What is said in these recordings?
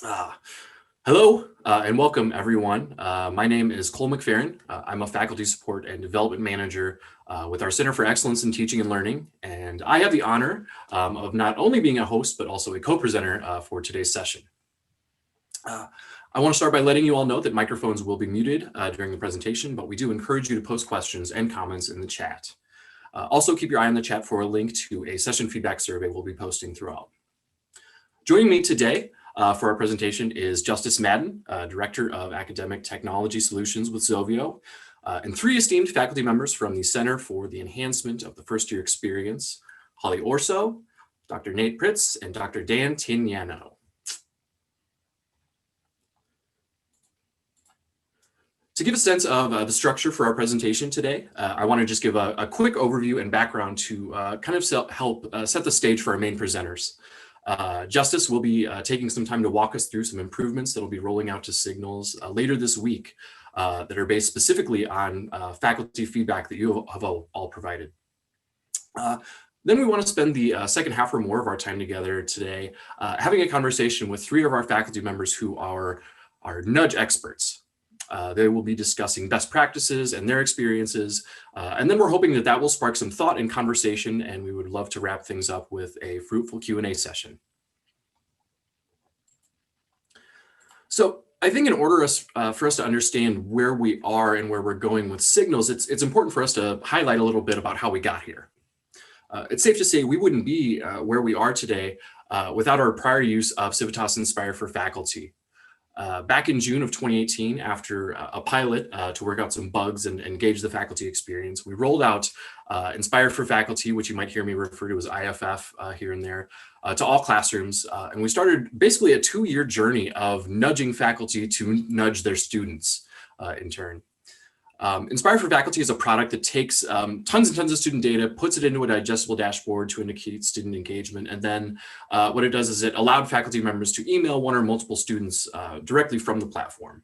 Uh, Hello and welcome everyone. My name is Cole Mcfarren. I'm a faculty support and development manager with our Center for Excellence in Teaching and Learning. And I have the honor of not only being a host, but also a co-presenter for today's session. I want to start by letting you all know that microphones will be muted during the presentation, but we do encourage you to post questions and comments in the chat. Also keep your eye on the chat for a link to a session feedback survey we'll be posting throughout. Joining me today for our presentation is Justus Madden, Director of Academic Technology Solutions with Zovio, and three esteemed faculty members from the Center for the Enhancement of the First Year Experience, Holly Ourso, Dr. Nate Pritts, and Dr. Dan Tinianow. To give a sense of the structure for our presentation today, I want to just give a quick overview and background to kind of help set the stage for our main presenters. Justus will be taking some time to walk us through some improvements that will be rolling out to Signalz later this week that are based specifically on faculty feedback that you have all provided. Then we want to spend the second half or more of our time together today having a conversation with three of our faculty members who are nudge experts. They will be discussing best practices and their experiences. And then we're hoping that that will spark some thought and conversation, and we would love to wrap things up with a fruitful Q&A session. So I think in order for us to understand where we are and where we're going with Signalz, it's important for us to highlight a little bit about how we got here. It's safe to say we wouldn't be where we are today without our prior use of Civitas Inspire for faculty. Back in June of 2018, after a pilot to work out some bugs and gauge the faculty experience, we rolled out Inspire for Faculty, which you might hear me refer to as IFF here and there, to all classrooms. And we started basically a 2-year journey of nudging faculty to nudge their students in turn. Inspire for Faculty is a product that takes tons and tons of student data, puts it into a digestible dashboard to indicate student engagement. And then what it does is it allowed faculty members to email one or multiple students directly from the platform.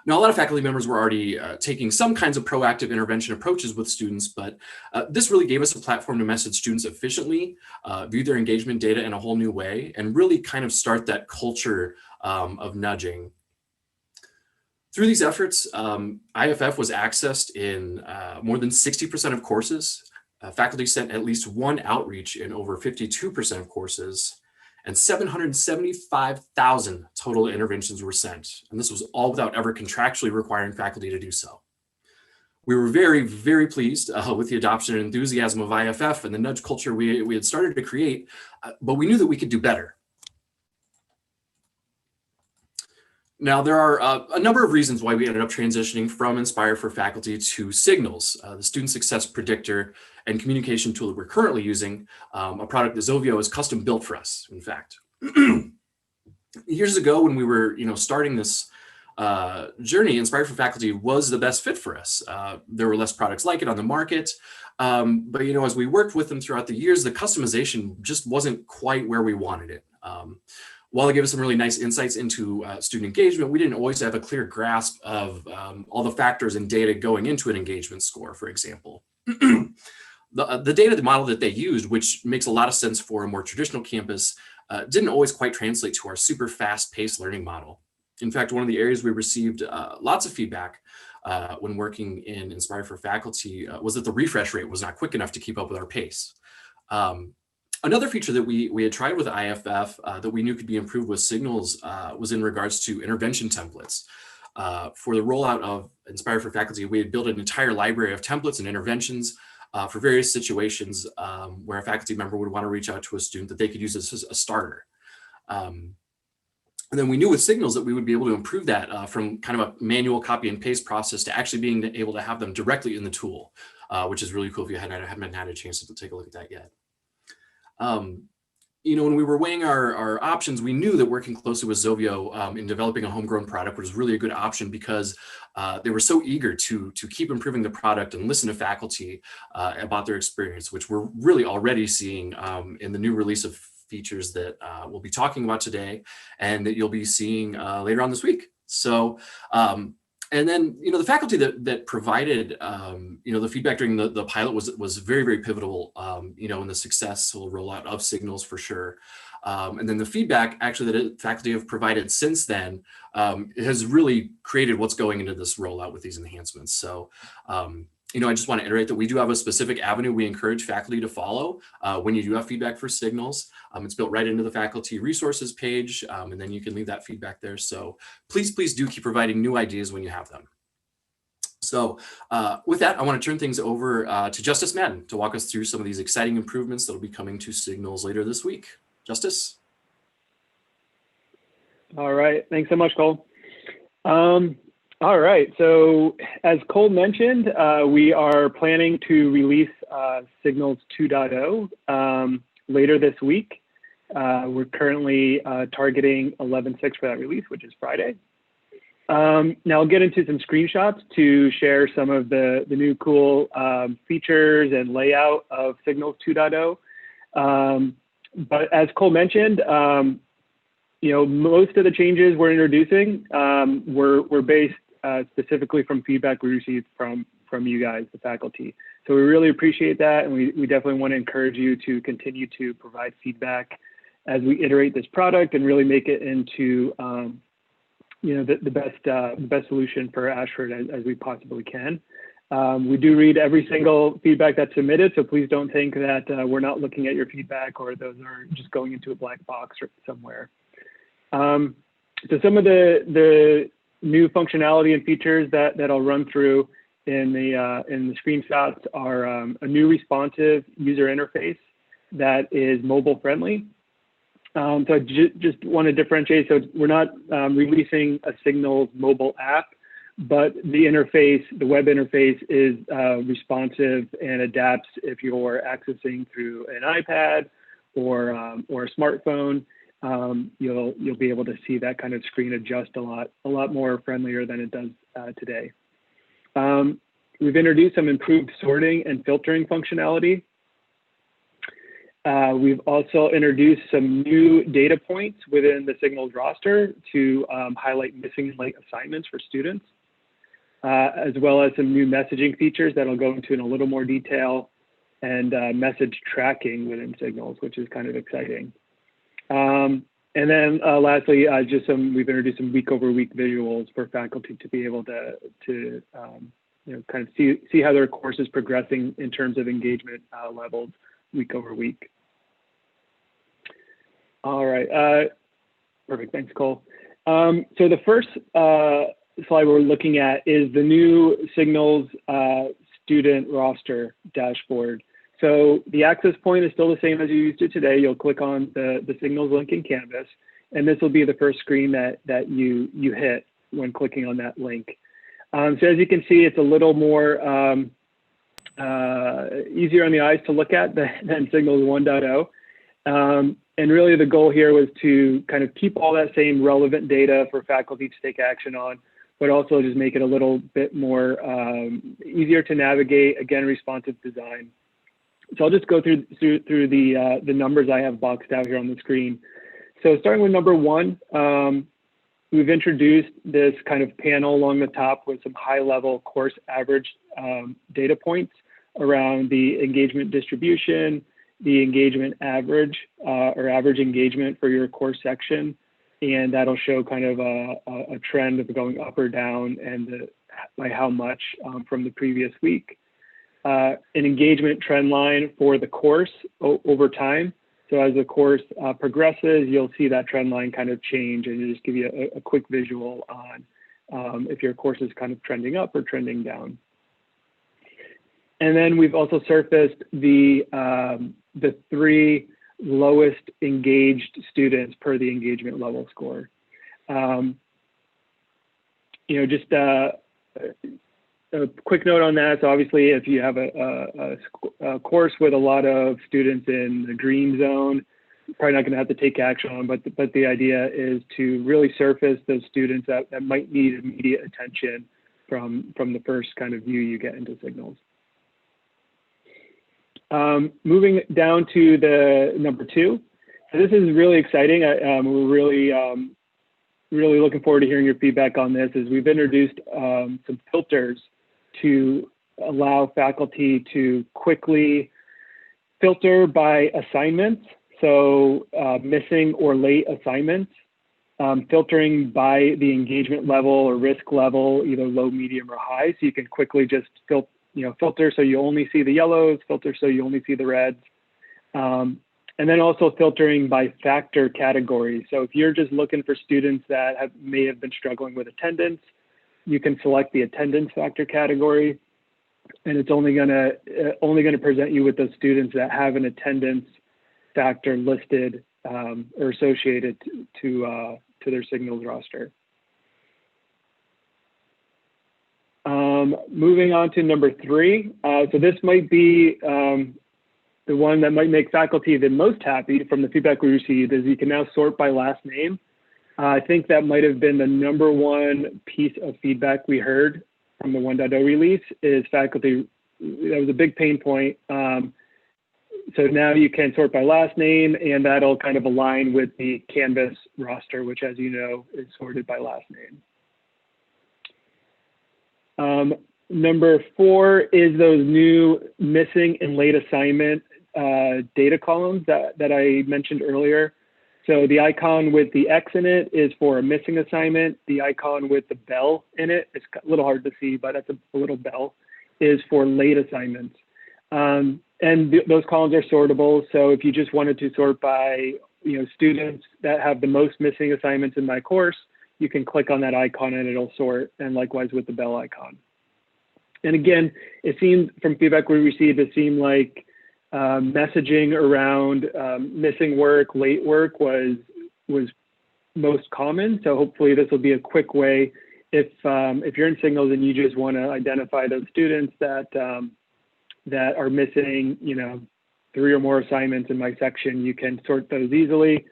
Now, a lot of faculty members were already taking some kinds of proactive intervention approaches with students, but this really gave us a platform to message students efficiently, view their engagement data in a whole new way, and really kind of start that culture of nudging. Through these efforts, IFF was accessed in more than 60% of courses. Faculty sent at least one outreach in over 52% of courses, and 775,000 total interventions were sent. And this was all without ever contractually requiring faculty to do so. We were very, very pleased with the adoption and enthusiasm of IFF and the nudge culture we had started to create, but we knew that we could do better. Now, there are a number of reasons why we ended up transitioning from Inspire for Faculty to Signalz, the student success predictor and communication tool that we're currently using, a product that Zovio is custom built for us, in fact. Years ago, when we were starting this journey, Inspire for Faculty was the best fit for us. There were less products like it on the market, but as we worked with them throughout the years, the customization just wasn't quite where we wanted it. While it gave us some really nice insights into student engagement, we didn't always have a clear grasp of all the factors and data going into an engagement score, for example. The data model that they used, which makes a lot of sense for a more traditional campus, didn't always quite translate to our super fast-paced learning model. In fact, one of the areas we received lots of feedback when working in Inspire for Faculty was that the refresh rate was not quick enough to keep up with our pace. Another feature that we had tried with IFF that we knew could be improved with Signalz was in regards to intervention templates. For the rollout of Inspire for Faculty, we had built an entire library of templates and interventions for various situations where a faculty member would want to reach out to a student that they could use as a starter. And then we knew with Signalz that we would be able to improve that from kind of a manual copy and paste process to actually being able to have them directly in the tool, which is really cool if you haven't had a chance to take a look at that yet. When we were weighing our options, we knew that working closely with Zovio in developing a homegrown product was really a good option because they were so eager to keep improving the product and listen to faculty about their experience, which we're really already seeing in the new release of features that we'll be talking about today and that you'll be seeing later on this week. So And then, the faculty that provided, the feedback during the pilot was very, very pivotal, in the successful rollout of Signalz for sure. And then the feedback actually that faculty have provided since then has really created what's going into this rollout with these enhancements. So, I just want to iterate that we do have a specific avenue we encourage faculty to follow when you do have feedback for Signalz. It's built right into the faculty resources page, and then you can leave that feedback there. So please do keep providing new ideas when you have them. So with that, I want to turn things over to Justus Madden to walk us through some of these exciting improvements that will be coming to Signalz later this week. Justus? All right. Thanks so much, Cole. All right. So as Cole mentioned, we are planning to release Signalz 2.0 later this week. We're currently targeting 11/6 for that release, which is Friday. Now I'll get into some screenshots to share some of the new cool features and layout of Signalz 2.0. But as Cole mentioned, most of the changes we're introducing were based specifically from feedback we received from you guys, the faculty. So we really appreciate that, and we definitely want to encourage you to continue to provide feedback as we iterate this product and really make it into the best solution for Ashford as we possibly can. We do read every single feedback that's submitted, so please don't think that we're not looking at your feedback or those are just going into a black box or somewhere. So some of the new functionality and features that I'll run through in the screenshots are a new responsive user interface that is mobile friendly. So I just want to differentiate. So we're not releasing a Signalz mobile app, but the interface, the web interface is responsive and adapts if you're accessing through an iPad or a smartphone. You'll be able to see that kind of screen adjust a lot more friendlier than it does today. We've introduced some improved sorting and filtering functionality. We've also introduced some new data points within the Signalz roster to highlight missing and late assignments for students, as well as some new messaging features that I'll go into in a little more detail, and message tracking within Signalz, which is kind of exciting. And then lastly, we've introduced some week-over-week visuals for faculty to be able to kind of see how their course is progressing in terms of engagement levels week over week. All right, perfect. Thanks, Cole. So the first slide we're looking at is the new Signalz student roster dashboard. So the access point is still the same as you used to today. You'll click on the Signalz link in Canvas, and this will be the first screen that you hit when clicking on that link. So as you can see, it's a little more easier on the eyes to look at than Signalz 1.0. And really the goal here was to kind of keep all that same relevant data for faculty to take action on, but also just make it a little bit more easier to navigate, again, responsive design. So I'll just go through the numbers I have boxed out here on the screen. So starting with number 1, we've introduced this kind of panel along the top with some high-level course average data points around the engagement distribution, the engagement average or average engagement for your course section, and that'll show kind of a trend of going up or down and by how much from the previous week. An engagement trend line for the course over time. So as the course progresses, you'll see that trend line kind of change, and it'll just give you a quick visual on if your course is kind of trending up or trending down. And then we've also surfaced the 3 lowest engaged students per the engagement level score. Just a quick note on that. So obviously, if you have a course with a lot of students in the green zone, you're probably not going to have to take action on, but the idea is to really surface those students that might need immediate attention from the first kind of view you get into Signalz. Moving down to the number 2. So this is really exciting. We're really looking forward to hearing your feedback on this. Is we've introduced some filters to allow faculty to quickly filter by assignments. so missing or late assignments, filtering by the engagement level or risk level, either low, medium, or high. So you can quickly just filter so you only see the yellows, filter so you only see the reds. And then also filtering by factor category. So if you're just looking for students that may have been struggling with attendance, you can select the attendance factor category, and it's only gonna present you with those students that have an attendance factor listed or associated to their Signalz roster. Moving on to number 3. So this might be the one that might make faculty the most happy from the feedback we received, is you can now sort by last name. I think that might have been the #1 piece of feedback we heard from the 1.0 release, is faculty, that was a big pain point. So now you can sort by last name, and that'll kind of align with the Canvas roster, which, as you know, is sorted by last name. Number 4 is those new missing and late assignment data columns that I mentioned earlier. So the icon with the X in it is for a missing assignment. The icon with the bell in it, it's a little hard to see, but that's a little bell, is for late assignments. And those columns are sortable. So if you just wanted to sort by students that have the most missing assignments in my course, you can click on that icon and it'll sort, and likewise with the bell icon. And again, it seemed from feedback we received, it seemed like messaging around missing work, late work was most common. So hopefully this will be a quick way, if you're in Signalz and you just want to identify those students that are missing 3 or more assignments in my section, you can sort those easily.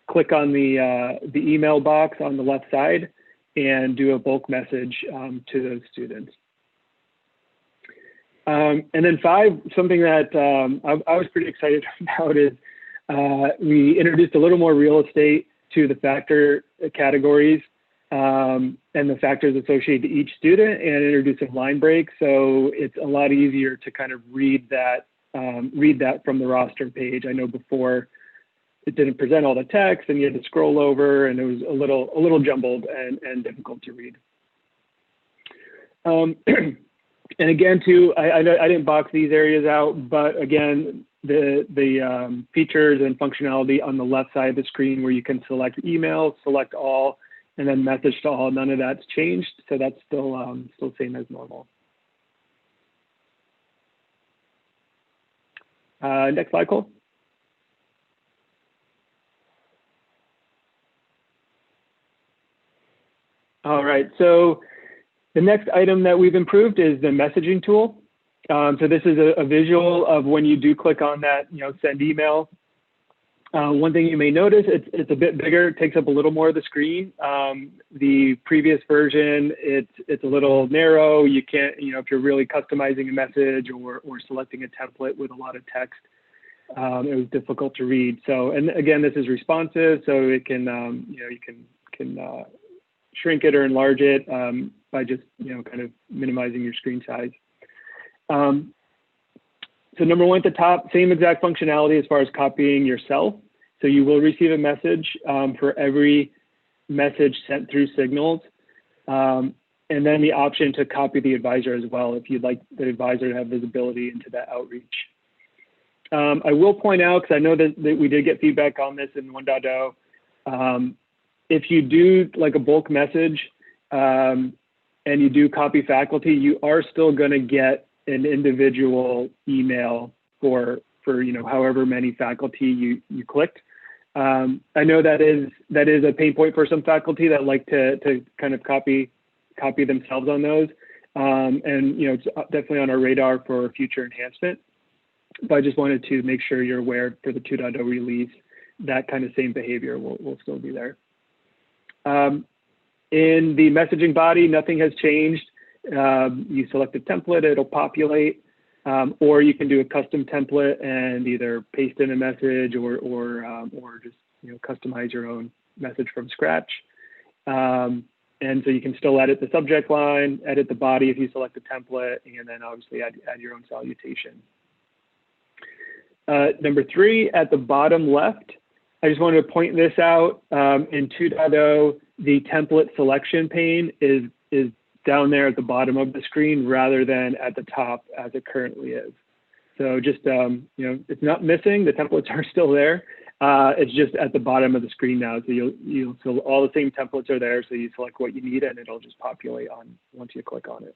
Click on the email box on the left side and do a bulk message to those students. And then 5, something that I was pretty excited about, is we introduced a little more real estate to the factor categories and the factors associated to each student, and introduced some line breaks. So it's a lot easier to kind of read that from the roster page. I know before it didn't present all the text and you had to scroll over, and it was a little jumbled and difficult to read. And again, too, I didn't box these areas out, but again, the features and functionality on the left side of the screen, where you can select email, select all, and then message to all, none of that's changed. So that's still same as normal. Next slide, Cole. All right, so the next item that we've improved is the messaging tool. So this is a visual of when you do click on that, send email. One thing you may notice, it's a bit bigger, it takes up a little more of the screen. The previous version, it's a little narrow. You can't, if you're really customizing a message or selecting a template with a lot of text, it was difficult to read. So, and again, this is responsive, so it can, you can shrink it or enlarge it by just, kind of minimizing your screen size. So number 1 at the top, same exact functionality as far as copying yourself. So you will receive a message for every message sent through Signalz. And then the option to copy the advisor as well, if you'd like the advisor to have visibility into that outreach. I will point out, because I know that we did get feedback on this in 1.0, if you do like a bulk message and you do copy faculty, you are still going to get an individual email for however many faculty you clicked. I know that is a pain point for some faculty that like to kind of copy themselves on those, and it's definitely on our radar for future enhancement. But I just wanted to make sure you're aware for the 2.0 release that kind of same behavior will still be there. In the messaging body, nothing has changed. You select a template, it'll populate, or you can do a custom template and either paste in a message or just customize your own message from scratch. And so you can still edit the subject line, edit the body if you select a template, and then obviously add your own salutation. Number 3 at the bottom left, I just wanted to point this out. In 2.0, the template selection pane is down there at the bottom of the screen rather than at the top as it currently is. So just, it's not missing. The templates are still there. It's just at the bottom of the screen now. So so all the same templates are there. So you select what you need and it'll just populate on once you click on it.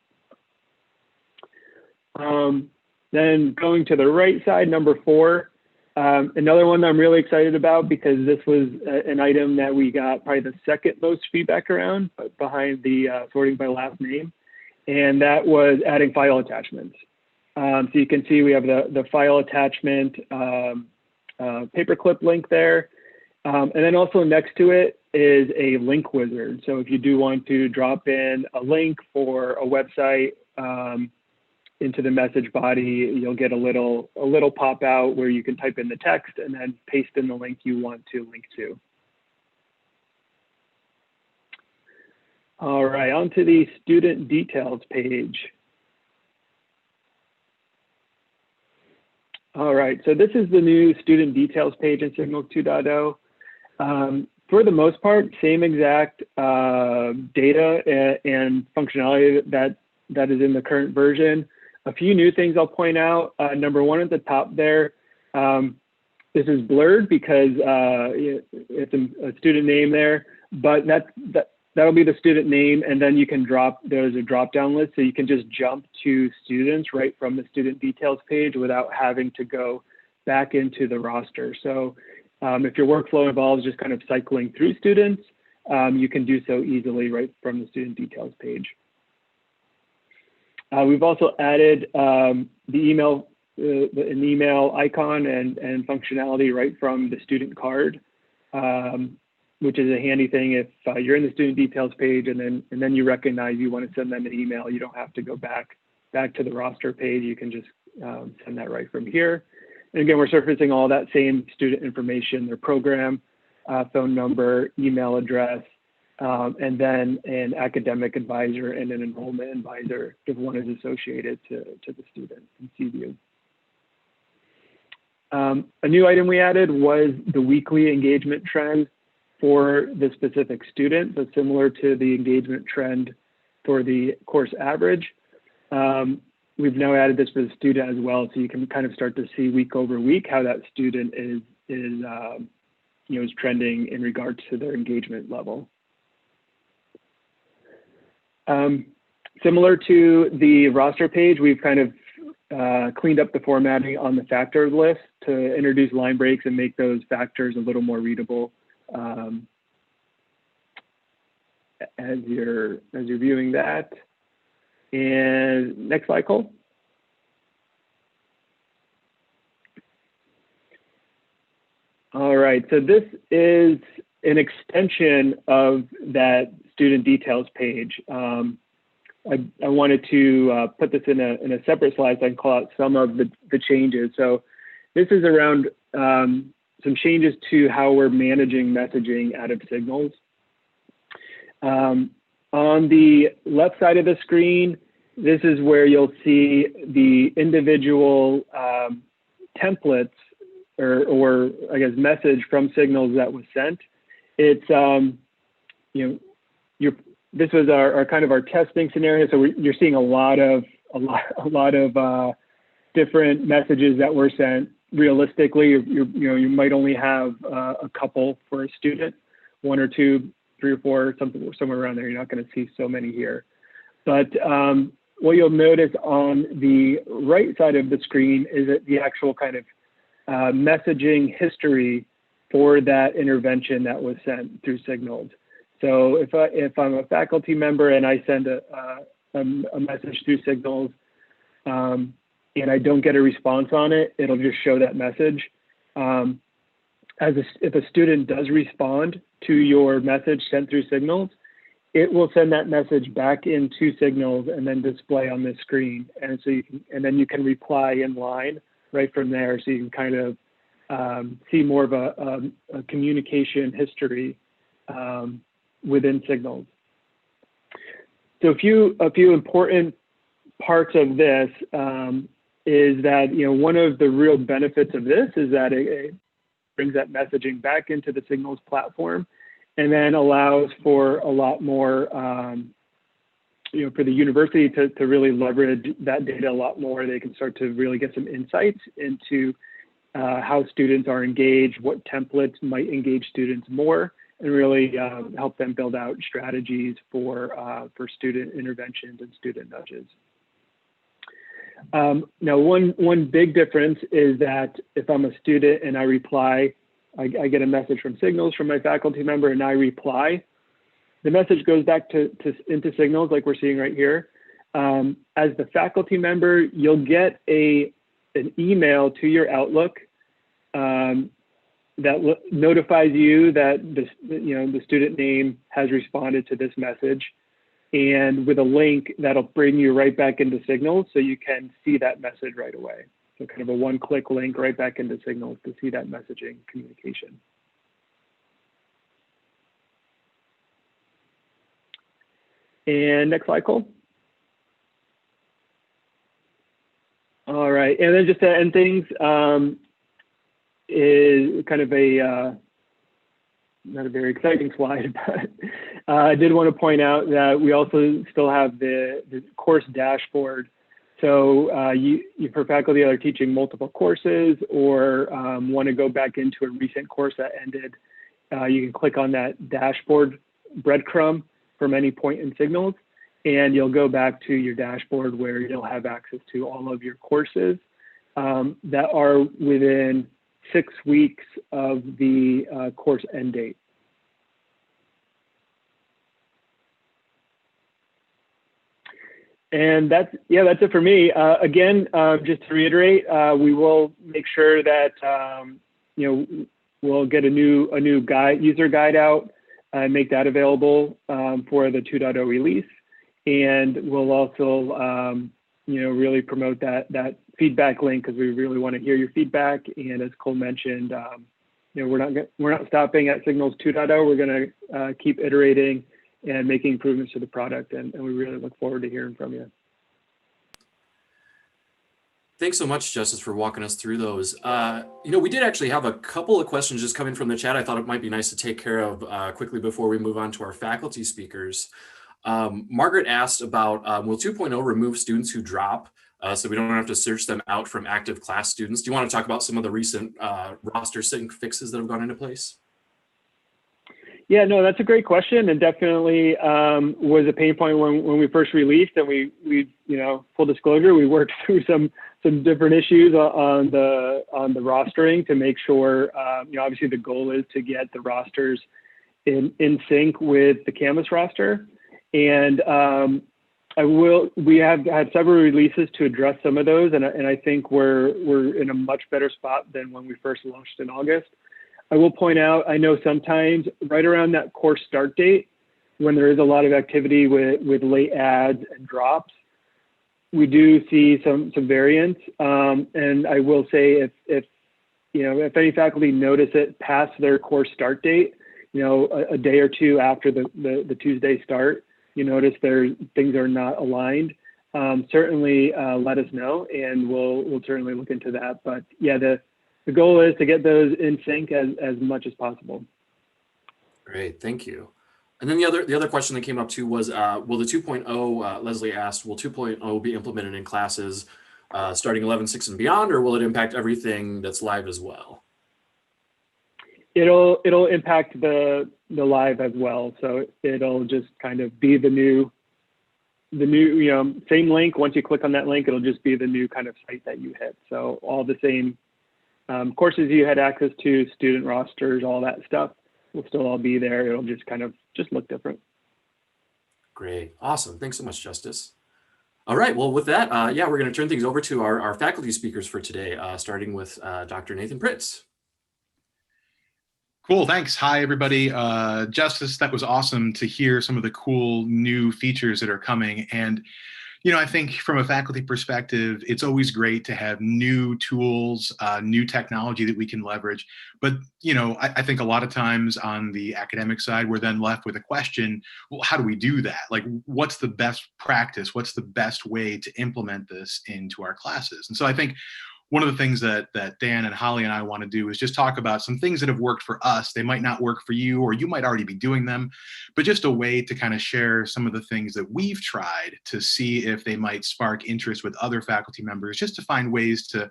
Then going to the right side, number 4, another one that I'm really excited about because this was an item that we got probably the second most feedback around, but behind the sorting by last name, and that was adding file attachments. So you can see we have the file attachment paperclip link there, and then also next to it is a link wizard. So if you do want to drop in a link for a website into the message body, you'll get a little pop out where you can type in the text and then paste in the link you want to link to. All right, on to the student details page. All right, so this is the new student details page in Signalz 2.0. For the most part, same exact data and functionality that is in the current version. A few new things I'll point out. Number 1 at the top there, this is blurred because it's a student name there, but that'll be the student name, and then you can there's a drop-down list, so you can just jump to students right from the student details page without having to go back into the roster. So if your workflow involves just kind of cycling through students, you can do so easily right from the student details page. We've also added an email icon and functionality right from the student card, which is a handy thing if you're in the student details page and then you recognize you want to send them an email. You don't have to go back to the roster page. You can just send that right from here. And again, we're surfacing all that same student information, their program, phone number, email address, and then an academic advisor and an enrollment advisor if one is associated to the student in CView. A new item we added was the weekly engagement trend for the specific student, so similar to the engagement trend for the course average. We've now added this for the student as well, so you can kind of start to see week over week how that student is trending in regards to their engagement level. Similar to the roster page, we've kind of cleaned up the formatting on the factors list to introduce line breaks and make those factors a little more readable as you're viewing that. And next slide, Cole. All right, so this is an extension of that student details page. I wanted to put this in a separate slide so I can call out some of the changes. So this is around some changes to how we're managing messaging out of Signalz. On the left side of the screen, this is where you'll see the individual templates or I guess message from Signalz that was sent. It's this was our kind of our testing scenario. So you're seeing a lot of different messages that were sent. Realistically, you might only have a couple for a student, 1 or 2, 3 or 4, somewhere around there. You're not going to see so many here. But what you'll notice on the right side of the screen is that the actual kind of messaging history for that intervention that was sent through Signalz. So if I'm a faculty member and I send a message through Signalz and I don't get a response on it, it'll just show that message. If a student does respond to your message sent through Signalz, it will send that message back into Signalz and then display on the screen. And so then you can reply in line right from there. So you can kind of see more of a communication history within Signalz. So a few important parts of this. is that, one of the real benefits of this is that it brings that messaging back into the Signalz platform, and then allows for a lot more, for the university to really leverage that data a lot more. They can start to really get some insights into how students are engaged, what templates might engage students more, and really help them build out strategies for student interventions and student nudges. Now, one big difference is that if I'm a student and I reply, I get a message from Signalz from my faculty member and I reply, the message goes back into Signalz like we're seeing right here. As the faculty member, you'll get an email to your Outlook that notifies you that the student name has responded to this message, and with a link that'll bring you right back into Signalz so you can see that message right away. So kind of a one-click link right back into Signalz to see that messaging communication. And next slide, Cole. All right, and then just to end things, is kind of a, not a very exciting slide, but I did want to point out that we also still have the course dashboard. So for faculty that are teaching multiple courses or want to go back into a recent course that ended, you can click on that dashboard breadcrumb from any point in Signalz, and you'll go back to your dashboard where you'll have access to all of your courses that are within 6 weeks of the course end date. And that's it for me. Again, just to reiterate, we will make sure that we'll get a new guide, user guide out, and make that available for the 2.0 release. And we'll also really promote that feedback link, because we really want to hear your feedback. And as Cole mentioned, we're not stopping at Signalz 2.0. We're going to keep iterating and making improvements to the product, and we really look forward to hearing from you. Thanks so much, Justus, for walking us through those. We did actually have a couple of questions just coming from the chat. I thought it might be nice to take care of quickly before we move on to our faculty speakers. Margaret asked about, will 2.0 remove students who drop so we don't have to search them out from active class students? Do you want to talk about some of the recent roster sync fixes that have gone into place? Yeah, no, that's a great question, and definitely was a pain point when we first released. And we full disclosure, we worked through some different issues on the rostering to make sure. Obviously, the goal is to get the rosters in sync with the Canvas roster, and we have had several releases to address some of those, and I think we're in a much better spot than when we first launched in August. I will point out, I know sometimes right around that course start date, when there is a lot of activity with late adds and drops, we do see some variance. And I will say, if any faculty notice it past their course start date, a day or two after the Tuesday start, you notice things are not aligned, certainly let us know, and we'll certainly look into that. But yeah, the goal is to get those in sync as much as possible. Great, thank you. And then the other question that came up too was, will the 2.0, Leslie asked, will 2.0 be implemented in classes starting 11.6 and beyond, or will it impact everything that's live as well? It'll impact the live as well. So it'll just kind of be the new same link. Once you click on that link, it'll just be the new kind of site that you hit. So all the same courses you had access to, student rosters, all that stuff will still all be there. It'll just kind of look different. Great, awesome. Thanks so much, Justus. All right, well, with that, we're going to turn things over to our faculty speakers for today, starting with Dr. Nathan Pritts. Cool, thanks. Hi, everybody. Justus, that was awesome to hear some of the cool new features that are coming. And I think from a faculty perspective, it's always great to have new tools, new technology that we can leverage. But, I think a lot of times on the academic side, we're then left with a question, well, how do we do that? Like, what's the best practice? What's the best way to implement this into our classes? And so I think one of the things that Dan and Holly and I want to do is just talk about some things that have worked for us. They might not work for you, or you might already be doing them, but just a way to kind of share some of the things that we've tried to see if they might spark interest with other faculty members, just to find ways to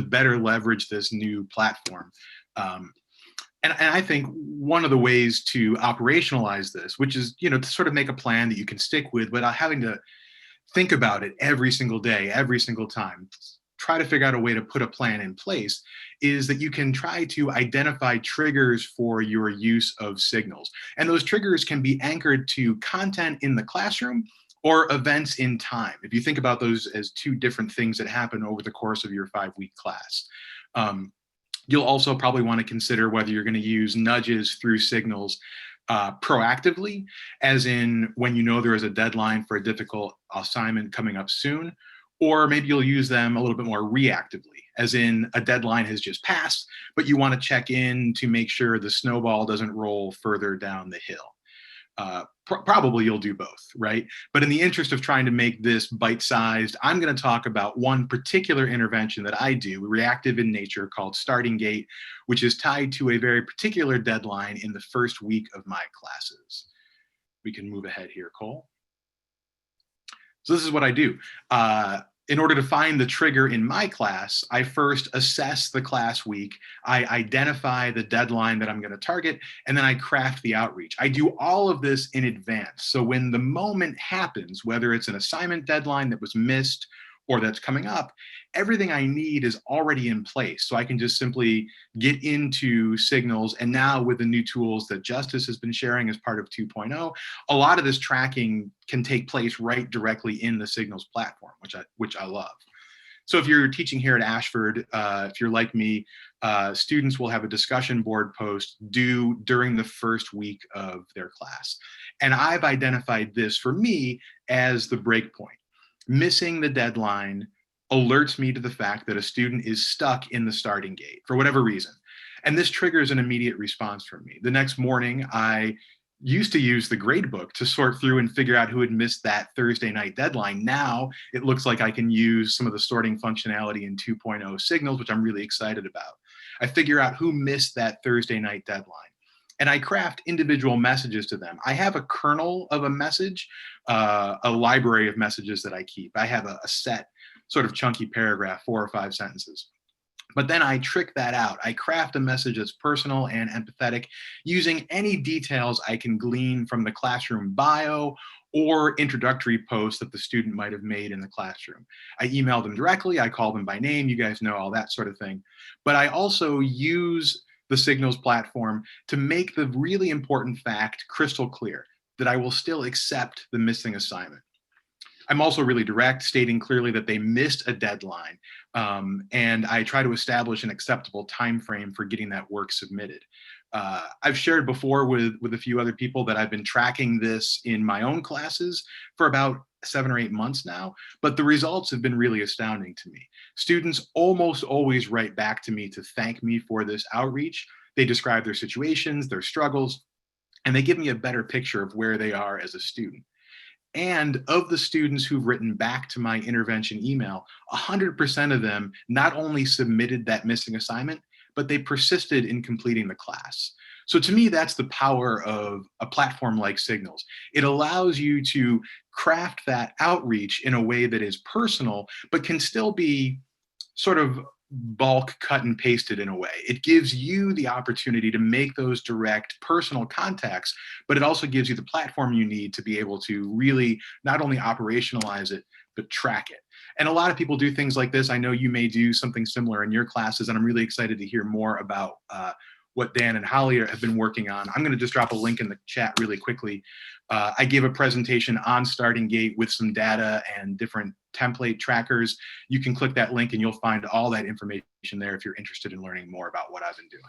better leverage this new platform. And I think one of the ways to operationalize this, which is, to sort of make a plan that you can stick with without having to think about it every single day, every single time, try to figure out a way to put a plan in place, is that you can try to identify triggers for your use of Signals. And those triggers can be anchored to content in the classroom or events in time, if you think about those as two different things that happen over the course of your 5-week class. You'll also probably want to consider whether you're going to use nudges through Signals proactively, as in when you know there is a deadline for a difficult assignment coming up soon, or maybe you'll use them a little bit more reactively, as in a deadline has just passed, but you want to check in to make sure the snowball doesn't roll further down the hill. Probably you'll do both, right? But in the interest of trying to make this bite-sized, I'm going to talk about one particular intervention that I do, reactive in nature, called Starting Gate, which is tied to a very particular deadline in the first week of my classes. We can move ahead here, Cole. So this is what I do. In order to find the trigger in my class, I first assess the class week, I identify the deadline that I'm going to target, and then I craft the outreach. I do all of this in advance. So when the moment happens, whether it's an assignment deadline that was missed or that's coming up, everything I need is already in place. So I can just simply get into Signals. And now with the new tools that Justus has been sharing as part of 2.0, a lot of this tracking can take place right directly in the Signals platform, which I love. So if you're teaching here at Ashford, if you're like me, students will have a discussion board post due during the first week of their class. And I've identified this for me as the break point. Missing the deadline alerts me to the fact that a student is stuck in the starting gate for whatever reason. And this triggers an immediate response from me. The next morning, I used to use the gradebook to sort through and figure out who had missed that Thursday night deadline. Now it looks like I can use some of the sorting functionality in 2.0 Signals, which I'm really excited about. I figure out who missed that Thursday night deadline, and I craft individual messages to them. I have a kernel of a message, a library of messages that I keep. I have a set sort of chunky paragraph, 4 or 5 sentences. But then I trick that out. I craft a message that's personal and empathetic using any details I can glean from the classroom bio or introductory posts that the student might have made in the classroom. I email them directly, I call them by name, you guys know all that sort of thing. But I also use the Signals platform to make the really important fact crystal clear that I will still accept the missing assignment. I'm also really direct, stating clearly that they missed a deadline, and I try to establish an acceptable time frame for getting that work submitted. I've shared before with a few other people that I've been tracking this in my own classes for about 7 or 8 months now, but the results have been really astounding to me. Students almost always write back to me to thank me for this outreach. They describe their situations, their struggles, and they give me a better picture of where they are as a student. And of the students who've written back to my intervention email, 100% of them not only submitted that missing assignment, but they persisted in completing the class. So to me, that's the power of a platform like Signals. It allows you to craft that outreach in a way that is personal, but can still be sort of bulk cut and pasted in a way. It gives you the opportunity to make those direct personal contacts, but it also gives you the platform you need to be able to really not only operationalize it, but track it. And a lot of people do things like this. I know you may do something similar in your classes, and I'm really excited to hear more about what Dan and Holly have been working on. I'm going to just drop a link in the chat really quickly. I gave a presentation on Starting Gate with some data and different template trackers. You can click that link and you'll find all that information there if you're interested in learning more about what I've been doing.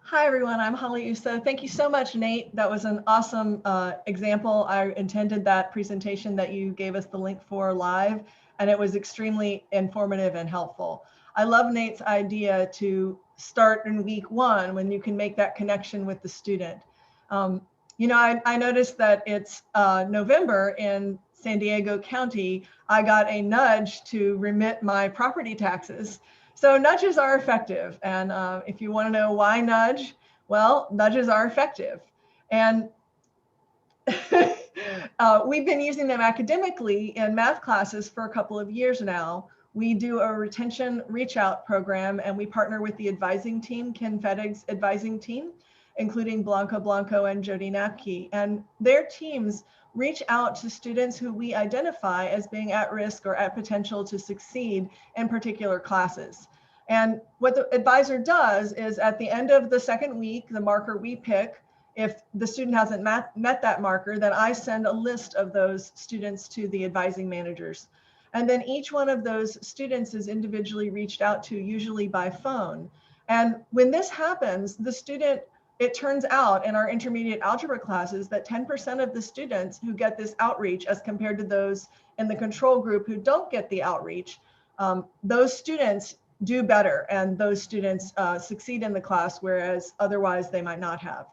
Hi, everyone. I'm Holly Ourso. Thank you so much, Nate. That was an awesome example. I attended that presentation that you gave us the link for live, and it was extremely informative and helpful. I love Nate's idea to start in week one when you can make that connection with the student. You know, I noticed that it's November in San Diego County. I got a nudge to remit my property taxes. So nudges are effective. And if you want to know why nudge, well, nudges are effective. And we've been using them academically in math classes for a couple of years now. We do a retention reach out program, and we partner with the advising team, Ken Fettig's advising team, including Blanca Blanco and Jody Napke. And their teams reach out to students who we identify as being at risk or at potential to succeed in particular classes. And what the advisor does is at the end of the second week, the marker we pick, if the student hasn't met that marker, then I send a list of those students to the advising managers. And then each one of those students is individually reached out to, usually by phone. And when this happens, the student, it turns out in our intermediate algebra classes that 10% of the students who get this outreach as compared to those in the control group who don't get the outreach, those students do better and those students succeed in the class, whereas otherwise they might not have.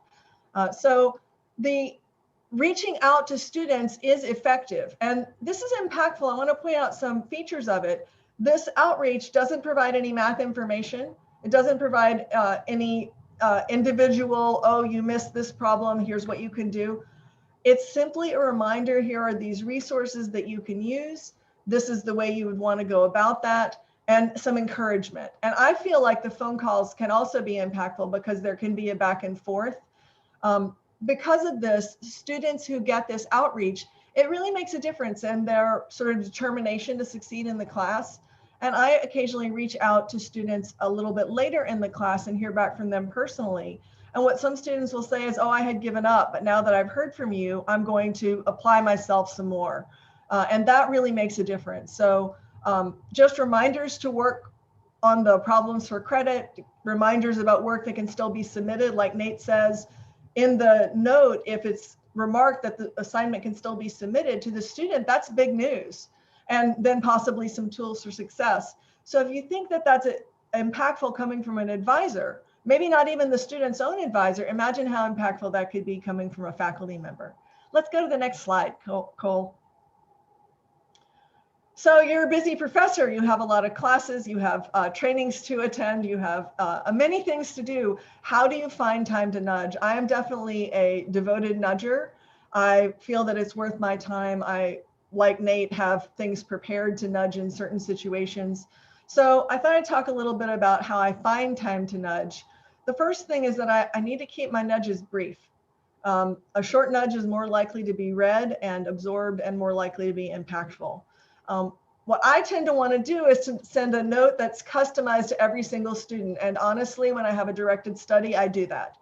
So the reaching out to students is effective, and this is impactful. I want to point out some features of it. This outreach doesn't provide any math information. It doesn't provide any individual, oh, you missed this problem, here's what you can do. It's simply a reminder, here are these resources that you can use. This is the way you would want to go about that, and some encouragement. And I feel like the phone calls can also be impactful because there can be a back and forth. Because of this, students who get this outreach, it really makes a difference in their sort of determination to succeed in the class. And I occasionally reach out to students a little bit later in the class and hear back from them personally. And what some students will say is, oh, I had given up, but now that I've heard from you, I'm going to apply myself some more. And that really makes a difference. So just reminders to work on the problems for credit, reminders about work that can still be submitted, like Nate says, in the note, if it's remarked that the assignment can still be submitted to the student, that's big news. And then possibly some tools for success. So if you think that that's impactful coming from an advisor, maybe not even the student's own advisor, imagine how impactful that could be coming from a faculty member. Let's go to the next slide, Cole. So you're a busy professor, you have a lot of classes, you have trainings to attend, you have many things to do. How do you find time to nudge? I am definitely a devoted nudger. I feel that it's worth my time. I, like Nate, have things prepared to nudge in certain situations. So I thought I'd talk a little bit about how I find time to nudge. The first thing is that I need to keep my nudges brief. A short nudge is more likely to be read and absorbed and more likely to be impactful. What I tend to want to do is to send a note that's customized to every single student. And honestly, when I have a directed study, I do that.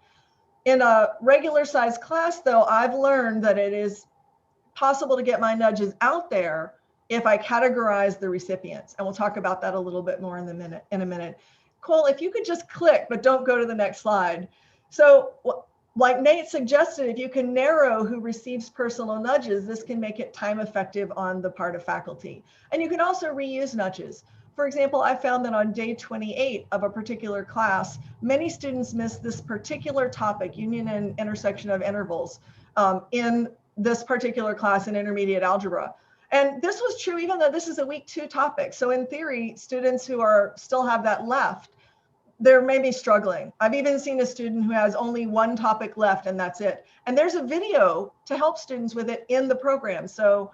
In a regular size class, though, I've learned that it is possible to get my nudges out there if I categorize the recipients. And we'll talk about that a little bit more in a minute. Cole, if you could just click, but don't go to the next slide. So like Nate suggested, if you can narrow who receives personal nudges, this can make it time effective on the part of faculty. And you can also reuse nudges. For example, I found that on day 28 of a particular class, many students missed this particular topic, union and intersection of intervals, in this particular class in intermediate algebra. And this was true even though this is a week 2 topic. So in theory, students who still have that left, they're maybe struggling. I've even seen a student who has only one topic left and that's it. And there's a video to help students with it in the program. So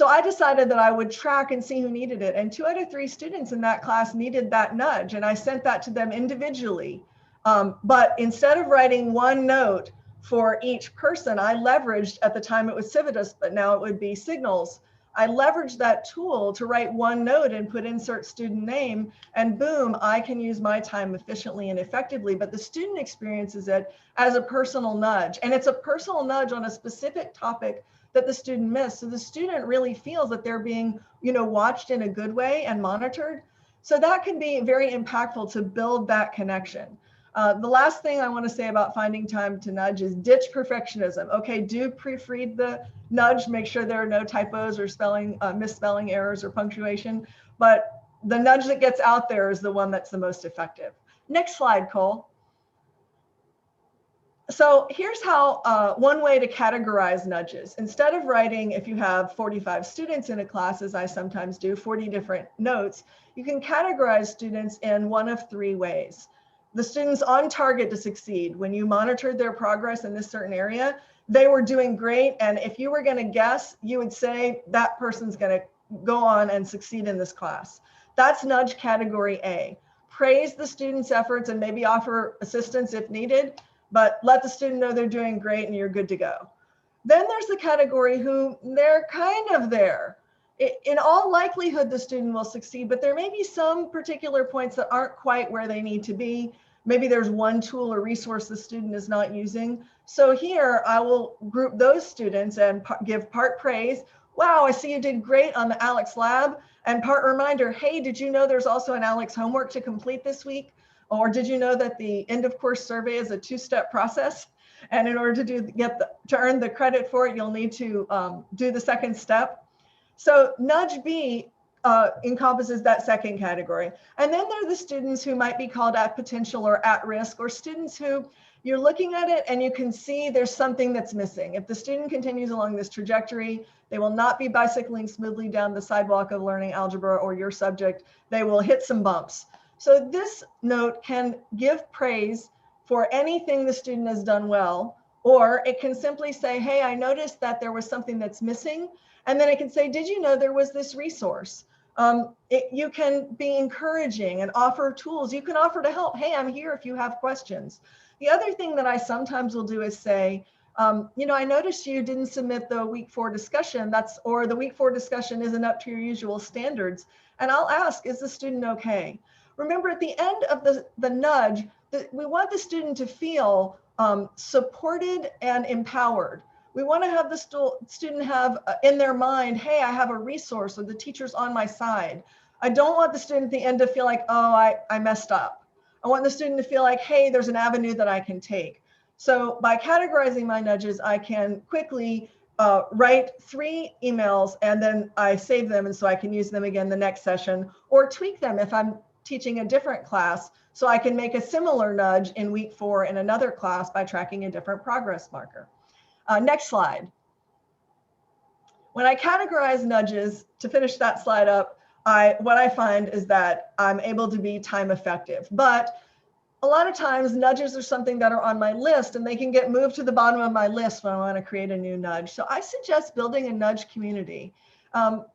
I decided that I would track and see who needed it. And 2 out of 3 students in that class needed that nudge. And I sent that to them individually. But instead of writing one note for each person, I leveraged, at the time it was Civitas, but now it would be Signalz. I leveraged that tool to write one note and put insert student name, and boom, I can use my time efficiently and effectively, but the student experiences it as a personal nudge. And it's a personal nudge on a specific topic that the student missed. So the student really feels that they're being, watched in a good way and monitored. So that can be very impactful to build that connection. The last thing I want to say about finding time to nudge is ditch perfectionism. Okay, do proofread the nudge, make sure there are no typos or misspelling errors or punctuation, but the nudge that gets out there is the one that's the most effective. Next slide, Cole. So here's how one way to categorize nudges. Instead of writing, if you have 45 students in a class, as I sometimes do, 40 different notes, you can categorize students in one of three ways. The students on target to succeed. When you monitored their progress in this certain area, they were doing great. And if you were going to guess, you would say that person's going to go on and succeed in this class. That's nudge category A. Praise the student's efforts and maybe offer assistance if needed, but let the student know they're doing great and you're good to go. Then there's the category who they're kind of there. In all likelihood, the student will succeed, but there may be some particular points that aren't quite where they need to be. Maybe there's one tool or resource the student is not using. So here I will group those students and give part praise. Wow, I see you did great on the Alex lab. And part reminder, hey, did you know there's also an Alex homework to complete this week? Or did you know that the end of course survey is a two-step process? And in order to earn the credit for it, you'll need to do the second step. So nudge B encompasses that second category. And then there are the students who might be called at potential or at risk, or students who you're looking at it and you can see there's something that's missing. If the student continues along this trajectory, they will not be bicycling smoothly down the sidewalk of learning algebra or your subject. They will hit some bumps. So this note can give praise for anything the student has done well, or it can simply say, hey, I noticed that there was something that's missing. And then it can say, did you know there was this resource? You can be encouraging and offer tools. You can offer to help. Hey, I'm here if you have questions. The other thing that I sometimes will do is say, I noticed you didn't submit the week 4 discussion, or the week 4 discussion isn't up to your usual standards. And I'll ask, is the student okay? Remember, at the end of the nudge, we want the student to feel supported and empowered. We want to have the student have in their mind, hey, I have a resource, or the teacher's on my side. I don't want the student at the end to feel like, oh, I messed up. I want the student to feel like, hey, there's an avenue that I can take. So by categorizing my nudges, I can quickly write 3 emails and then I save them, and so I can use them again the next session, or tweak them if I'm teaching a different class, so I can make a similar nudge in week 4 in another class by tracking a different progress marker. Next slide. When I categorize nudges, to finish that slide up, what I find is that I'm able to be time effective. But a lot of times nudges are something that are on my list and they can get moved to the bottom of my list when I want to create a new nudge. So I suggest building a nudge community.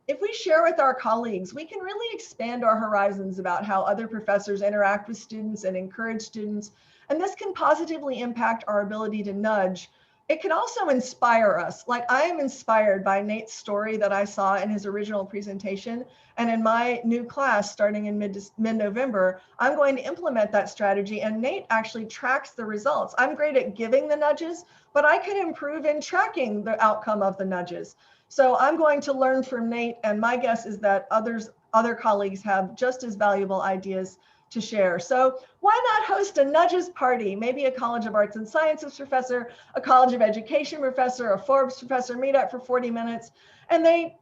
If we share with our colleagues, we can really expand our horizons about how other professors interact with students and encourage students. And this can positively impact our ability to nudge. It can also inspire us. Like, I am inspired by Nate's story that I saw in his original presentation. And in my new class starting in mid-November, I'm going to implement that strategy. And Nate actually tracks the results. I'm great at giving the nudges, but I can improve in tracking the outcome of the nudges. So I'm going to learn from Nate, and my guess is that other colleagues have just as valuable ideas to share. So why not host a nudges party? Maybe a College of Arts and Sciences professor, a College of Education professor, a Forbes professor meet up for 40 minutes, and they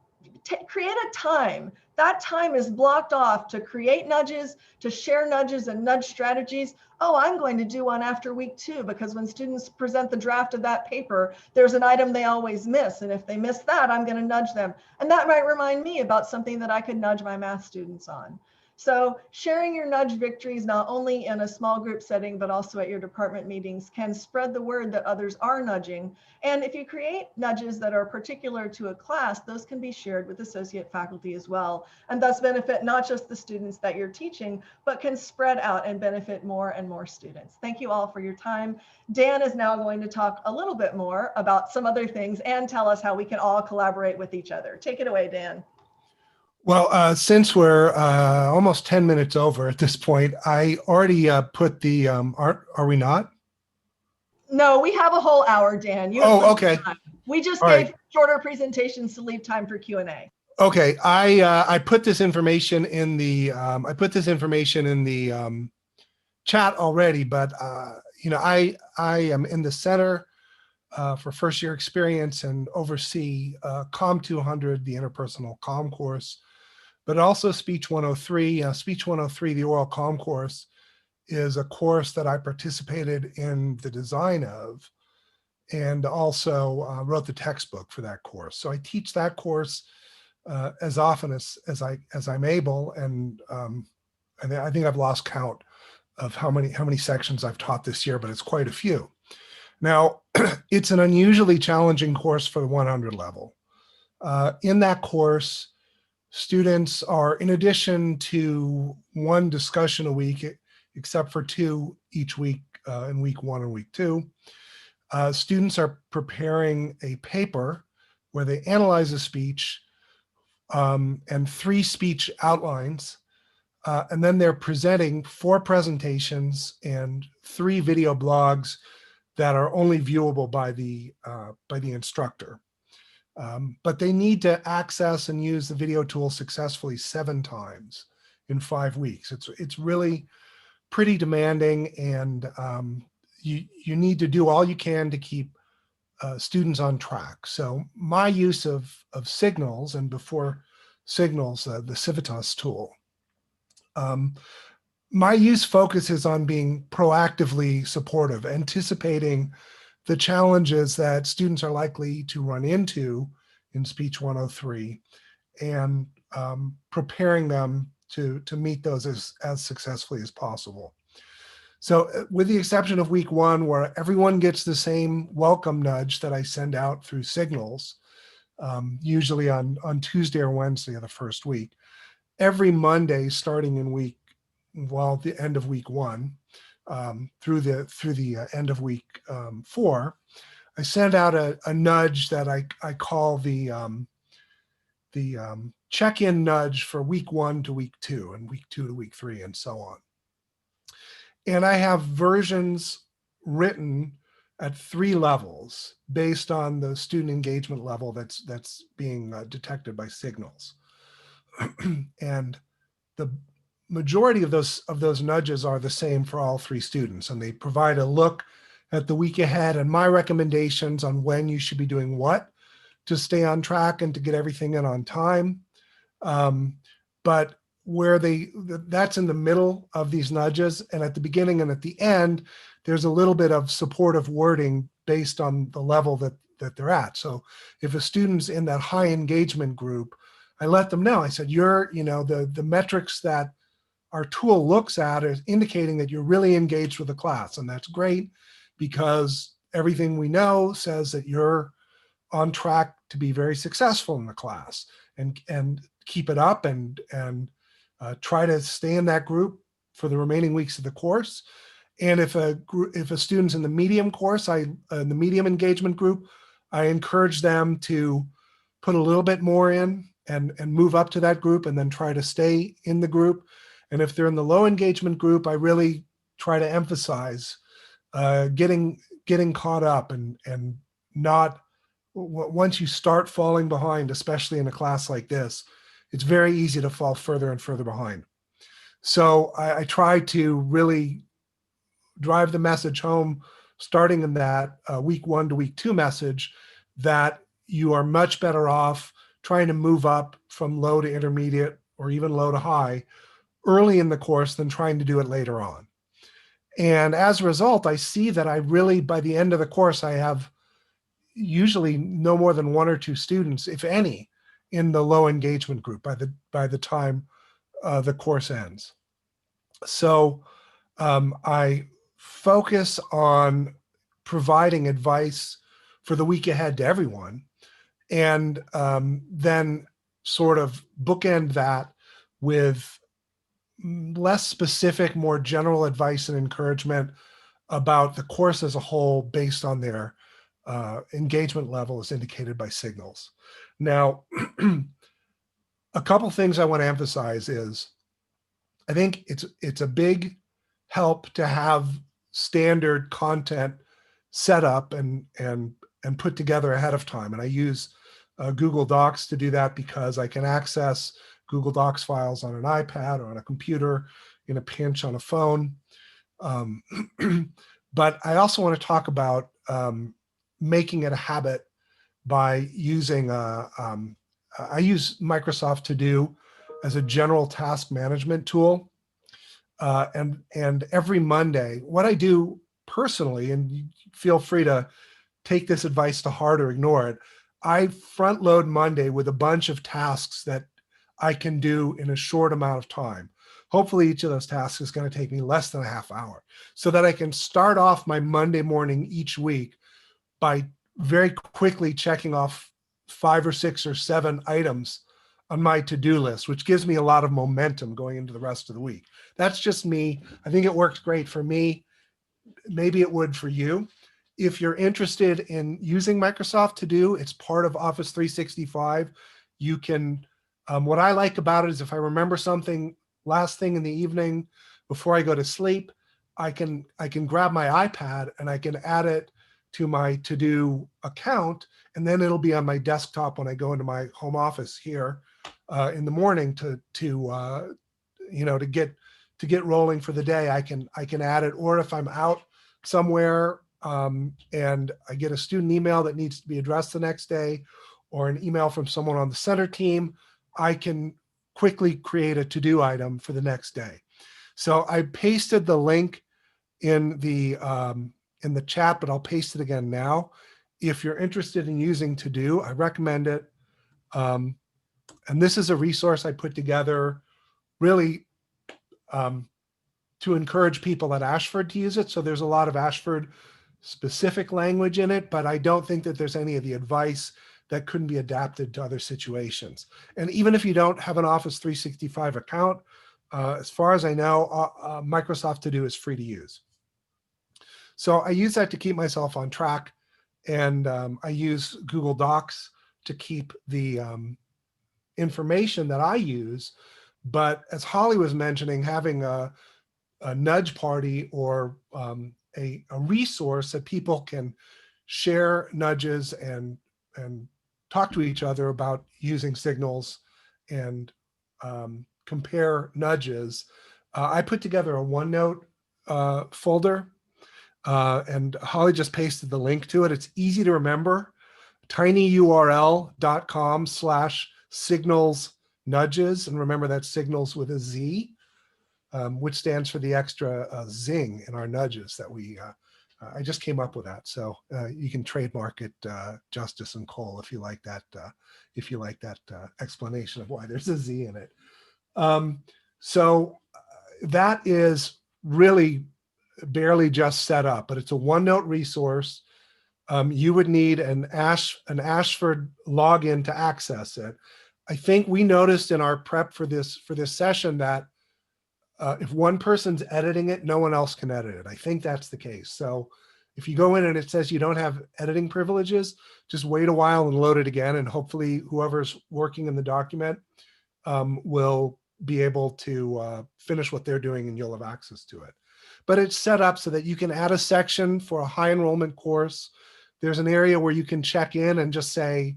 create a time. That time is blocked off to create nudges, to share nudges and nudge strategies. Oh, I'm going to do one after week 2, because when students present the draft of that paper, there's an item they always miss. And if they miss that, I'm going to nudge them. And that might remind me about something that I could nudge my math students on. So sharing your nudge victories, not only in a small group setting, but also at your department meetings, can spread the word that others are nudging. And if you create nudges that are particular to a class, those can be shared with associate faculty as well, and thus benefit not just the students that you're teaching, but can spread out and benefit more and more students. Thank you all for your time. Dan is now going to talk a little bit more about some other things and tell us how we can all collaborate with each other. Take it away, Dan. Well, since we're almost 10 minutes over at this point, I already put the, are we not? No, we have a whole hour, Dan. Okay. We just All gave right. shorter presentations to leave time for Q&A. Okay, I put this information in the chat already, but I am in the center for first year experience and oversee COM 200, the interpersonal comm course, but also Speech 103. Speech 103, the oral comm course, is a course that I participated in the design of, and also wrote the textbook for that course. So I teach that course as often as I'm able, and I think I've lost count of how many sections I've taught this year, but it's quite a few. Now, it's an unusually challenging course for the 100 level. In that course, students are, in addition to one discussion a week, except for two each week in week 1 and week 2, students are preparing a paper where they analyze a speech and 3 speech outlines. And then they're presenting 4 presentations and 3 video blogs that are only viewable by the instructor. But they need to access and use the video tool successfully 7 times in 5 weeks. It's really pretty demanding, and you need to do all you can to keep students on track. So my use of Signalz, and before Signalz, the Civitas tool, my use focuses on being proactively supportive, anticipating the challenges that students are likely to run into in Speech 103, and preparing them to meet those as successfully as possible. So with the exception of week 1, where everyone gets the same welcome nudge that I send out through Signalz, usually on Tuesday or Wednesday of the first week, every Monday starting in the end of week 1 through the end of week 4, I send out a nudge that I call the check-in nudge for week 1 to week 2, and week 2 to week 3, and so on. And I have versions written at 3 levels based on the student engagement level that's being detected by Signalz. And the majority of those nudges are the same for all 3 students, and they provide a look at the week ahead and my recommendations on when you should be doing what to stay on track and to get everything in on time. But where that's in the middle of these nudges, and at the beginning and at the end, there's a little bit of supportive wording based on the level that they're at. So if a student's in that high engagement group, I let them know. I said, the metrics that our tool looks at is indicating that you're really engaged with the class. And that's great, because everything we know says that you're on track to be very successful in the class, and keep it up, and try to stay in that group for the remaining weeks of the course. And if a student's in the medium course, in the medium engagement group, I encourage them to put a little bit more in and move up to that group, and then try to stay in the group. And if they're in the low engagement group, I really try to emphasize getting caught up, and not, once you start falling behind, especially in a class like this, it's very easy to fall further and further behind. So I try to really drive the message home, starting in that week 1 to week 2 message, that you are much better off trying to move up from low to intermediate, or even low to high, early in the course than trying to do it later on. And as a result, I see that I really, by the end of the course, I have usually no more than 1 or 2 students, if any, in the low engagement group by the time the course ends. So I focus on providing advice for the week ahead to everyone, and then sort of bookend that with less specific, more general advice and encouragement about the course as a whole, based on their engagement level as indicated by Signalz. Now, a couple things I want to emphasize is, I think it's a big help to have standard content set up and put together ahead of time. And I use Google Docs to do that, because I can access Google Docs files on an iPad or on a computer, in a pinch on a phone. Um, but I also want to talk about making it a habit by using, I use Microsoft To Do as a general task management tool. And every Monday, what I do personally, and you feel free to take this advice to heart or ignore it, I front load Monday with a bunch of tasks that I can do in a short amount of time. Hopefully each of those tasks is going to take me less than a half hour, so that I can start off my Monday morning each week by very quickly checking off 5 or 6 or 7 items on my to-do list, which gives me a lot of momentum going into the rest of the week. That's just me. I think it works great for me. Maybe it would for you. If you're interested in using Microsoft To Do, it's part of Office 365. You can, what I like about it is if I remember something last thing in the evening before I go to sleep, I can grab my iPad and I can add it to my To Do account, and then it'll be on my desktop when I go into my home office here in the morning to get rolling for the day. I can add it, or if I'm out somewhere and I get a student email that needs to be addressed the next day, or an email from someone on the center team, I can quickly create a to-do item for the next day. So I pasted the link in the chat, but I'll paste it again now. If you're interested in using To Do, I recommend it. And this is a resource I put together really to encourage people at Ashford to use it. So there's a lot of Ashford specific language in it, but I don't think that there's any of the advice that couldn't be adapted to other situations. And even if you don't have an Office 365 account, as far as I know, Microsoft To Do is free to use. So I use that to keep myself on track. And I use Google Docs to keep the information that I use. But as Holly was mentioning, having a nudge party or a resource that people can share nudges and talk to each other about using Signalz and compare nudges. I put together a OneNote folder, and Holly just pasted the link to it. It's easy to remember, tinyurl.com/Signalz nudges. And remember that Signalz with a Z, which stands for the extra zing in our nudges that we, I just came up with that. So you can trademark it, Justus and Cole, if you like that explanation of why there's a Z in it. So that is really barely just set up, but it's a OneNote resource. You would need an Ashford login to access it. I think we noticed in our prep for this session that if one person's editing it, no one else can edit it. I think that's the case. So if you go in and it says you don't have editing privileges, just wait a while and load it again, and hopefully whoever's working in the document will be able to finish what they're doing and you'll have access to it. But it's set up so that you can add a section for a high enrollment course. There's an area where you can check in and just say,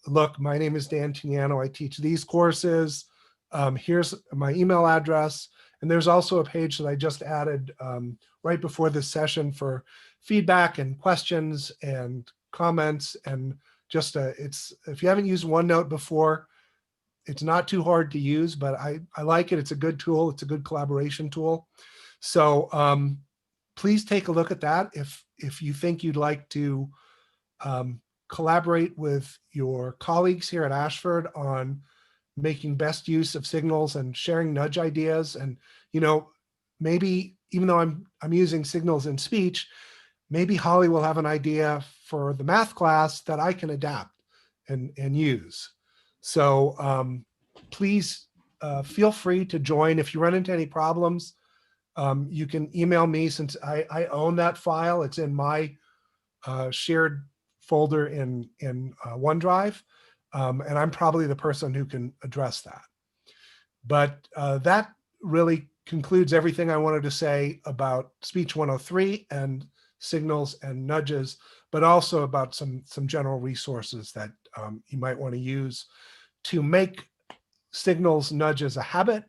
look, my name is Dan Tinianow. I teach these courses. Here's my email address. And there's also a page that I just added right before this session for feedback and questions and comments. And just if you haven't used OneNote before, it's not too hard to use, but I like it. It's a good tool. It's a good collaboration tool. So please take a look at that. If you think you'd like to collaborate with your colleagues here at Ashford on making best use of Signalz and sharing nudge ideas, and maybe even though I'm using Signalz in speech, maybe Holly will have an idea for the math class that I can adapt and use. So please feel free to join. If you run into any problems, you can email me, since I own that file. It's in my shared folder in OneDrive, and I'm probably the person who can address that. But that really concludes everything I wanted to say about Speech 103 and Signalz and nudges, but also about some general resources that you might want to use to make Signalz nudges a habit,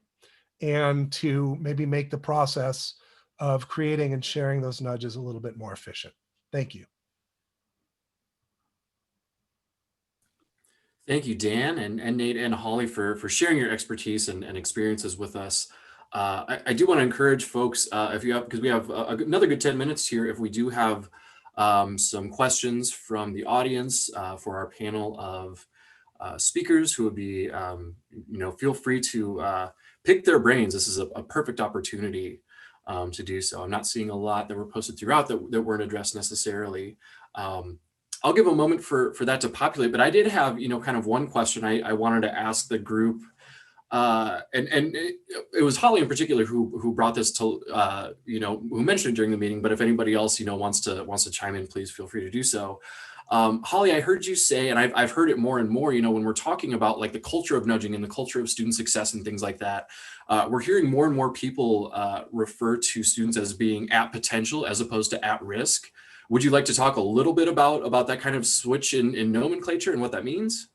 and to maybe make the process of creating and sharing those nudges a little bit more efficient. Thank you. Thank you, Dan and Nate and Holly for sharing your expertise and experiences with us. I do want to encourage folks, if you have, because we have another good 10 minutes here, if we do have some questions from the audience for our panel of speakers who would be, feel free to pick their brains. This is a perfect opportunity to do so. I'm not seeing a lot that were posted throughout that weren't addressed necessarily. I'll give a moment for that to populate, but I did have, kind of one question I wanted to ask the group. And it was Holly in particular who brought this to, who mentioned it during the meeting, but if anybody else, wants to chime in, please feel free to do so. Holly, I heard you say, and I've heard it more and more, when we're talking about like the culture of nudging and the culture of student success and things like that, we're hearing more and more people refer to students as being at potential as opposed to at risk. Would you like to talk a little bit about that kind of switch in nomenclature and what that means?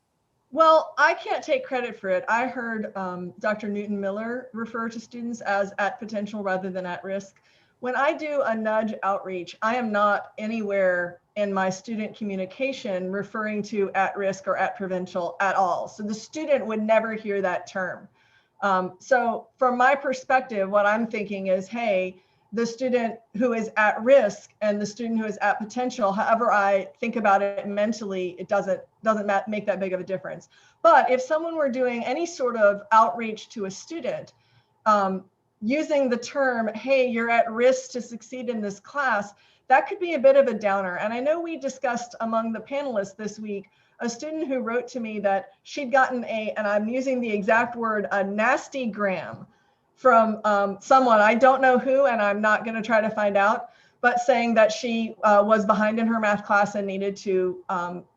Well, I can't take credit for it. I heard Dr. Newton Miller refer to students as at potential rather than at risk. When I do a nudge outreach, I am not anywhere in my student communication referring to at risk or at potential at all. So the student would never hear that term. So from my perspective, what I'm thinking is, hey, the student who is at risk and the student who is at potential, however I think about it mentally, it doesn't make that big of a difference. But if someone were doing any sort of outreach to a student, using the term, hey, you're at risk to succeed in this class, that could be a bit of a downer. And I know we discussed among the panelists this week, a student who wrote to me that she'd gotten and I'm using the exact word, a nasty gram from someone, I don't know who, and I'm not going to try to find out, but saying that she was behind in her math class and needed to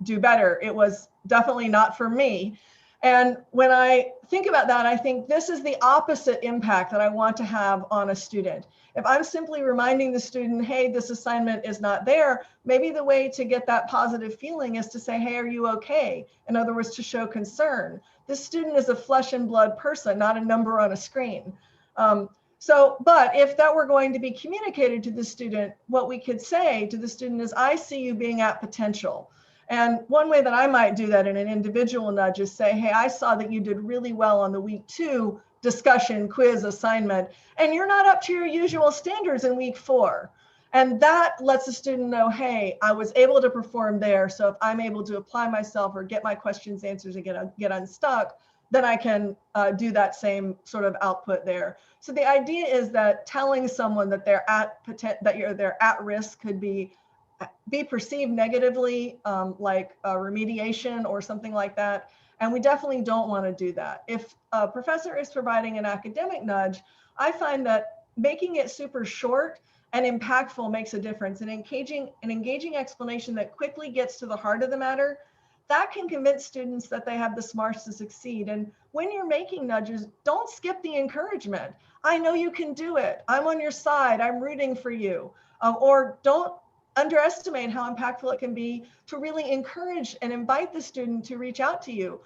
do better. It was definitely not for me. And when I think about that, I think this is the opposite impact that I want to have on a student. If I'm simply reminding the student, hey, this assignment is not there, maybe the way to get that positive feeling is to say, hey, are you okay? In other words, to show concern. This student is a flesh and blood person, not a number on a screen. But if that were going to be communicated to the student, what we could say to the student is, I see you being at potential. And one way that I might do that in an individual nudge is say, hey, I saw that you did really well on the week 2 discussion, quiz, assignment, and you're not up to your usual standards in week 4. And that lets the student know, hey, I was able to perform there. So if I'm able to apply myself or get my questions answered and get unstuck, then I can do that same sort of output there. So the idea is that telling someone that they're at risk could be perceived negatively, like a remediation or something like that. And we definitely don't want to do that. If a professor is providing an academic nudge, I find that making it super short and impactful makes a difference. And engaging explanation that quickly gets to the heart of the matter, that can convince students that they have the smarts to succeed. And when you're making nudges, don't skip the encouragement. I know you can do it. I'm on your side. I'm rooting for you. Or don't underestimate how impactful it can be to really encourage and invite the student to reach out to you.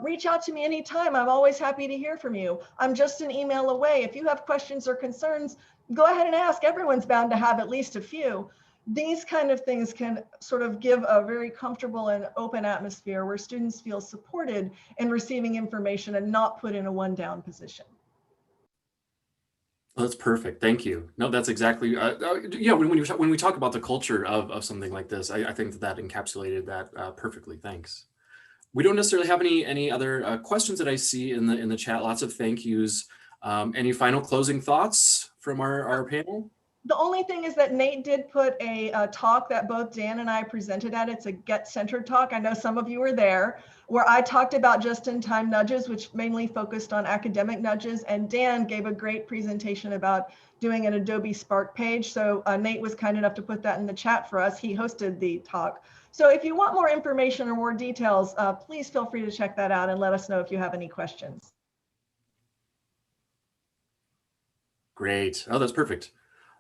Reach out to me anytime. I'm always happy to hear from you. I'm just an email away. If you have questions or concerns, go ahead and ask. Everyone's bound to have at least a few. These kind of things can sort of give a very comfortable and open atmosphere where students feel supported in receiving information and not put in a one-down position. Well, that's perfect. Thank you. No, that's exactly, yeah, when we talk about the culture of something like this, I think that encapsulated that perfectly. Thanks. We don't necessarily have any other questions that I see in the chat. Lots of thank yous. Any final closing thoughts from our panel? The only thing is that Nate did put a talk that both Dan and I presented at. It's a Get Centered talk. I know some of you were there, where I talked about just-in-time nudges, which mainly focused on academic nudges. And Dan gave a great presentation about doing an Adobe Spark page. So Nate was kind enough to put that in the chat for us. He hosted the talk. So if you want more information or more details, please feel free to check that out and let us know if you have any questions. Great. Oh, that's perfect.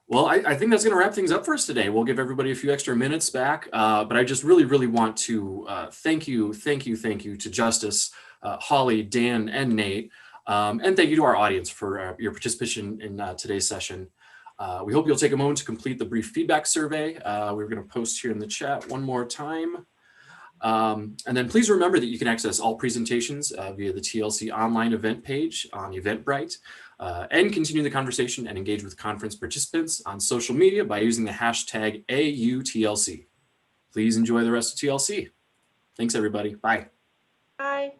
Well, I think that's going to wrap things up for us today. We'll give everybody a few extra minutes back, but I just really want to thank you to Justus, Holly, Dan, and Nate, and thank you to our audience for your participation in today's session. We hope you'll take a moment to complete the brief feedback survey. We're going to post here in the chat one more time. And then please remember that you can access all presentations via the TLC online event page on Eventbrite, and continue the conversation and engage with conference participants on social media by using the hashtag #AUTLC. Please enjoy the rest of TLC. Thanks, everybody. Bye. Bye.